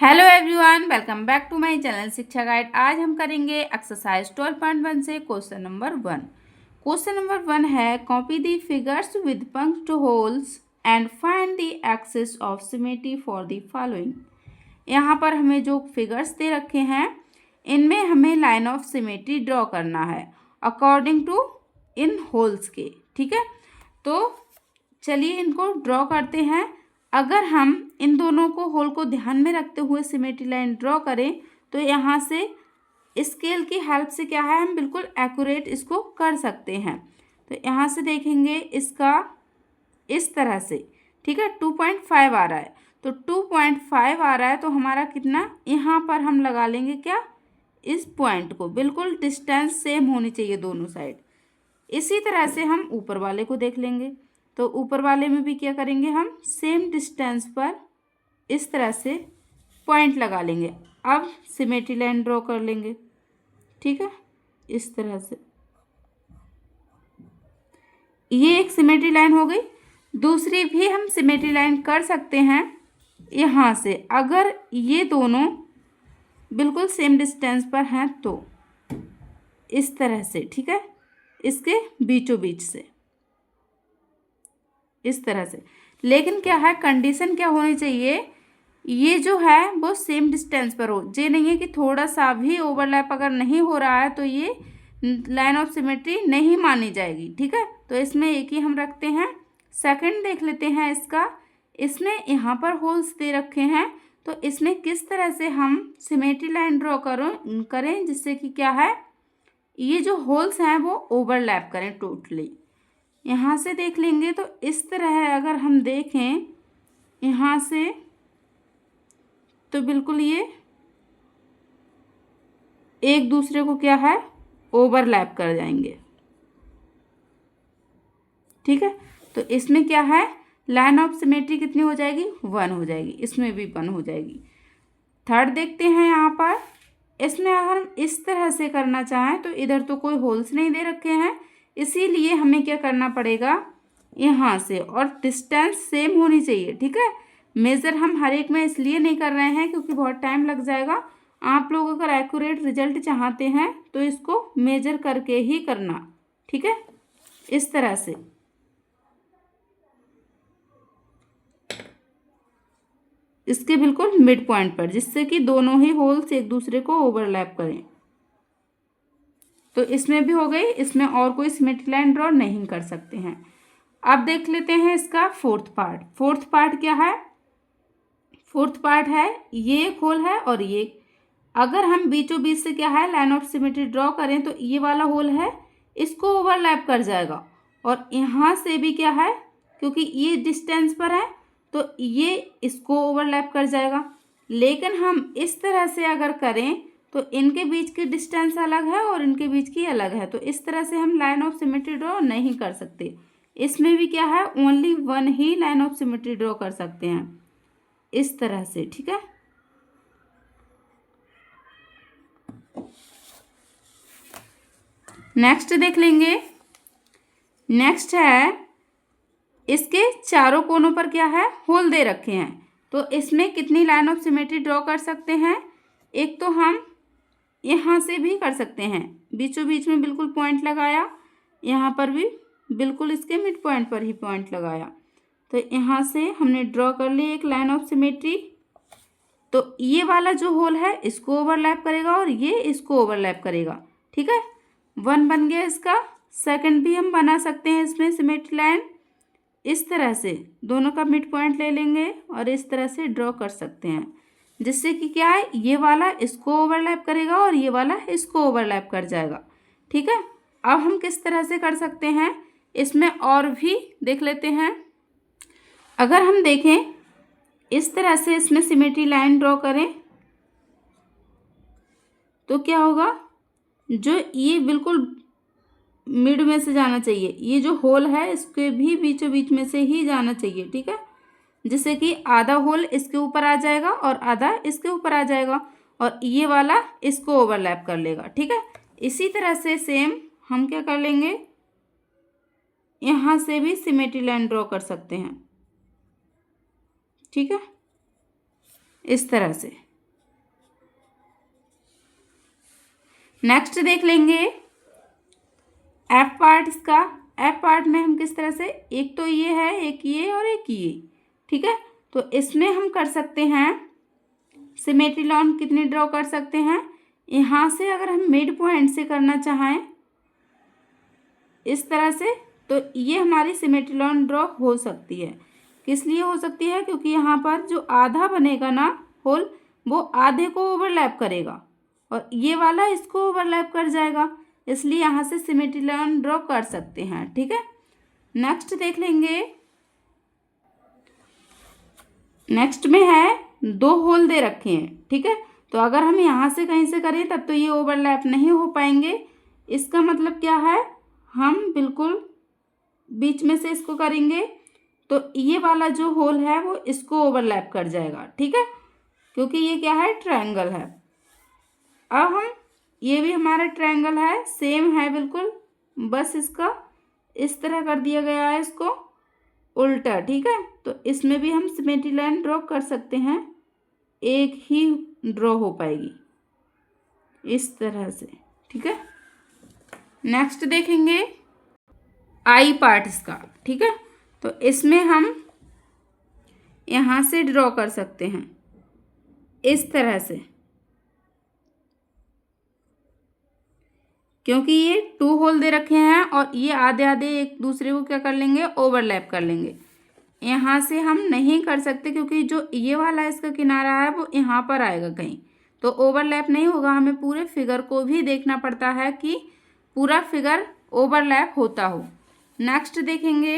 Hello everyone, welcome back to my channel Shiksha Guide. आज हम करेंगे एक्सरसाइज 12.1 से क्वेश्चन नंबर 1। क्वेश्चन नंबर 1 है, copy the figures with punched holes and find the axis of symmetry for the following. यहाँ पर हमें जो figures दे रखे हैं इनमें हमें लाइन ऑफ सिमेट्री ड्रॉ करना है अकॉर्डिंग टू इन होल्स के। ठीक है, तो चलिए इनको ड्रॉ करते हैं। अगर हम इन दोनों को होल को ध्यान में रखते हुए सिमेट्री लाइन ड्रॉ करें तो यहाँ से स्केल की हेल्प से क्या है, हम बिल्कुल एक्यूरेट इसको कर सकते हैं। तो यहाँ से देखेंगे इसका इस तरह से, ठीक है, 2.5 आ रहा है। तो 2.5 आ रहा है तो हमारा कितना, यहाँ पर हम लगा लेंगे क्या, इस पॉइंट को। बिल्कुल डिस्टेंस सेम होनी चाहिए दोनों साइड। इसी तरह से हम ऊपर वाले को देख लेंगे। तो ऊपर वाले में भी क्या करेंगे, हम सेम डिस्टेंस पर इस तरह से पॉइंट लगा लेंगे। अब सिमेट्री लाइन ड्रॉ कर लेंगे, ठीक है, इस तरह से। ये एक सिमेट्री लाइन हो गई। दूसरी भी हम सिमेट्री लाइन कर सकते हैं यहाँ से, अगर ये दोनों बिल्कुल सेम डिस्टेंस पर हैं तो इस तरह से, ठीक है, इसके बीचों बीच से इस तरह से। लेकिन क्या है, कंडीशन क्या होनी चाहिए, ये जो है वो सेम डिस्टेंस पर हो। ये नहीं है कि थोड़ा सा भी ओवरलैप अगर नहीं हो रहा है तो ये लाइन ऑफ सिमेट्री नहीं मानी जाएगी। ठीक है, तो इसमें एक ही हम रखते हैं। सेकंड देख लेते हैं इसका। इसमें यहाँ पर होल्स दे रखे हैं तो इसमें किस तरह से हम सिमेट्री लाइन ड्रॉ करें जिससे कि क्या है, ये जो होल्स हैं वो ओवरलैप करें टोटली। यहाँ से देख लेंगे तो इस तरह है। अगर हम देखें यहाँ से तो बिल्कुल ये एक दूसरे को क्या है, ओवरलैप कर जाएंगे। ठीक है, तो इसमें क्या है, लाइन ऑफ सिमेट्री कितनी हो जाएगी, 1 हो जाएगी। इसमें भी 1 हो जाएगी। थर्ड देखते हैं यहाँ पर। इसमें अगर हम इस तरह से करना चाहें तो इधर तो कोई होल्स नहीं दे रखे हैं, इसीलिए हमें क्या करना पड़ेगा, यहाँ से, और डिस्टेंस सेम होनी चाहिए। ठीक है, मेज़र हम हर एक में इसलिए नहीं कर रहे हैं क्योंकि बहुत टाइम लग जाएगा। आप लोग अगर एक्यूरेट रिजल्ट चाहते हैं तो इसको मेजर करके ही करना। ठीक है, इस तरह से इसके बिल्कुल मिड पॉइंट पर, जिससे कि दोनों ही होल्स एक दूसरे को ओवरलैप करें। तो इसमें भी हो गई। इसमें और कोई सिमेट्री लाइन ड्रॉ नहीं कर सकते हैं। अब देख लेते हैं इसका फोर्थ पार्ट। फोर्थ पार्ट क्या है, फोर्थ पार्ट है ये एक होल है और ये। अगर हम बीचों बीच से क्या है, लाइन ऑफ सिमेट्री ड्रॉ करें तो ये वाला होल है, इसको ओवरलैप कर जाएगा। और यहाँ से भी क्या है, क्योंकि ये डिस्टेंस पर है तो ये इसको ओवरलैप कर जाएगा। लेकिन हम इस तरह से अगर करें तो इनके बीच की डिस्टेंस अलग है और इनके बीच की अलग है, तो इस तरह से हम लाइन ऑफ सिमेट्री ड्रॉ नहीं कर सकते। इसमें भी क्या है, only 1 he line of symmetry draw कर सकते हैं, इस तरह से। ठीक है, नेक्स्ट देख लेंगे। नेक्स्ट है, इसके चारों कोनों पर क्या है, होल दे रखे हैं। तो इसमें कितनी लाइन ऑफ सिमेट्री ड्रॉ कर सकते हैं, एक तो हम यहाँ से भी कर सकते हैं, बीचों बीच में बिल्कुल पॉइंट लगाया, यहाँ पर भी बिल्कुल इसके मिड पॉइंट पर ही पॉइंट लगाया। तो यहाँ से हमने ड्रॉ कर ली एक लाइन ऑफ सिमेट्री। तो ये वाला जो होल है इसको ओवरलैप करेगा और ये इसको ओवरलैप करेगा। ठीक है, 1 बन गया इसका। सेकंड भी हम बना सकते हैं इसमें सिमेट्री लाइन, इस तरह से दोनों का मिड पॉइंट ले लेंगे और इस तरह से ड्रॉ कर सकते हैं, जिससे कि क्या है, ये वाला इसको ओवरलैप करेगा और ये वाला इसको ओवरलैप कर जाएगा। ठीक है, अब हम किस तरह से कर सकते हैं, इसमें और भी देख लेते हैं। अगर हम देखें इस तरह से इसमें सिमेट्री लाइन ड्रॉ करें तो क्या होगा, जो ये बिल्कुल मिड में से जाना चाहिए, ये जो होल है इसके भी बीचों बीच में से ही जाना चाहिए। ठीक है, जिससे कि आधा होल इसके ऊपर आ जाएगा और आधा इसके ऊपर आ जाएगा और ये वाला इसको ओवरलैप कर लेगा। ठीक है, इसी तरह से सेम हम क्या कर लेंगे, यहाँ से भी सिमेट्री लाइन ड्रॉ कर सकते हैं। ठीक है, इस तरह से। नेक्स्ट देख लेंगे एफ पार्ट इसका। एफ पार्ट में हम किस तरह से, एक तो ये है, एक ये और एक ये, ठीक है। तो इसमें हम कर सकते हैं सिमेट्री लाइन कितनी ड्रॉ कर सकते हैं, यहाँ से अगर हम मिड पॉइंट से करना चाहें इस तरह से, तो ये हमारी सिमेट्री लाइन ड्रॉ हो सकती है। किस लिए हो सकती है, क्योंकि यहाँ पर जो आधा बनेगा ना होल, वो आधे को ओवरलैप करेगा और ये वाला इसको ओवरलैप कर जाएगा, इसलिए यहाँ से सिमेट्री लाइन ड्रॉ कर सकते हैं, ठीक है। नेक्स्ट देख लेंगे, नेक्स्ट में है 2 होल दे रखे हैं, ठीक है। तो अगर हम यहाँ से कहीं से करें तब तो ये ओवरलैप नहीं हो पाएंगे। इसका मतलब क्या है, हम बिल्कुल बीच में से इसको करेंगे तो ये वाला जो होल है वो इसको ओवरलैप कर जाएगा, ठीक है, क्योंकि ये क्या है, ट्रायंगल है। अब हम, ये भी हमारा ट्रायंगल है, सेम है बिल्कुल, बस इसका इस तरह कर दिया गया है इसको उल्टा, ठीक है। तो इसमें भी हम सिमेट्री लाइन ड्रॉ कर सकते हैं, एक ही ड्रॉ हो पाएगी इस तरह से, ठीक है। नेक्स्ट देखेंगे आई पार्ट इसका, ठीक है। तो इसमें हम यहाँ से ड्रॉ कर सकते हैं इस तरह से, क्योंकि ये 2 होल दे रखे हैं और ये आधे आधे एक दूसरे को क्या कर लेंगे, ओवरलैप कर लेंगे। यहाँ से हम नहीं कर सकते क्योंकि जो ये वाला इसका किनारा है वो यहाँ पर आएगा कहीं, तो ओवरलैप नहीं होगा। हमें पूरे फिगर को भी देखना पड़ता है कि पूरा फिगर ओवरलैप होता हो। नेक्स्ट देखेंगे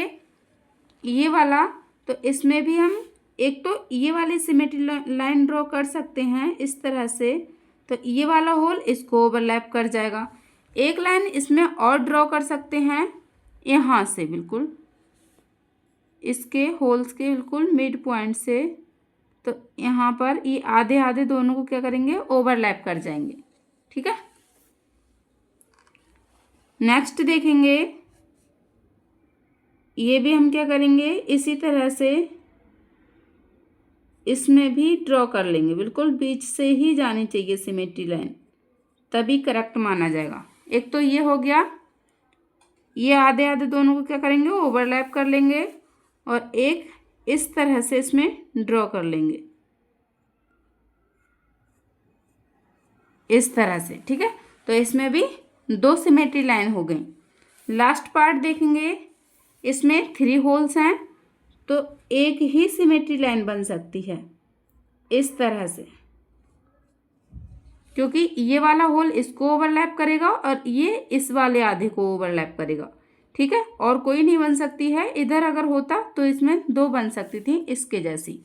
ये वाला, तो इसमें भी हम एक तो ये वाली सिमेट्री लाइन ड्रॉ कर सकते हैं इस तरह से, तो ये वाला होल इसको ओवरलैप कर जाएगा। एक लाइन इसमें और ड्रॉ कर सकते हैं यहाँ से, बिल्कुल इसके होल्स के बिल्कुल मिड पॉइंट से, तो यहाँ पर ये आधे आधे दोनों को क्या करेंगे, ओवरलैप कर जाएंगे, ठीक है। नेक्स्ट देखेंगे, ये भी हम क्या करेंगे, इसी तरह से इसमें भी ड्रॉ कर लेंगे, बिल्कुल बीच से ही जानी चाहिए सिमेट्री लाइन, तभी करेक्ट माना जाएगा। एक तो ये हो गया, ये आधे आधे दोनों को क्या करेंगे, ओवरलैप कर लेंगे और एक इस तरह से इसमें ड्रॉ कर लेंगे इस तरह से, ठीक है। तो इसमें भी 2 सिमेट्री लाइन हो गई। लास्ट पार्ट देखेंगे, इसमें 3 होल्स हैं, तो एक ही सिमेट्री लाइन बन सकती है इस तरह से, क्योंकि ये वाला होल इसको ओवरलैप करेगा और ये इस वाले आधे को ओवरलैप करेगा, ठीक है। और कोई नहीं बन सकती है, इधर अगर होता तो इसमें 2 बन सकती थी इसके जैसी।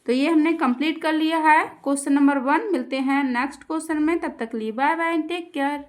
तो ये हमने कंप्लीट कर लिया है क्वेश्चन नंबर 1। मिलते हैं नेक्स्ट क्वेश्चन में, तब तक लिए बाय बाय, टेक केयर।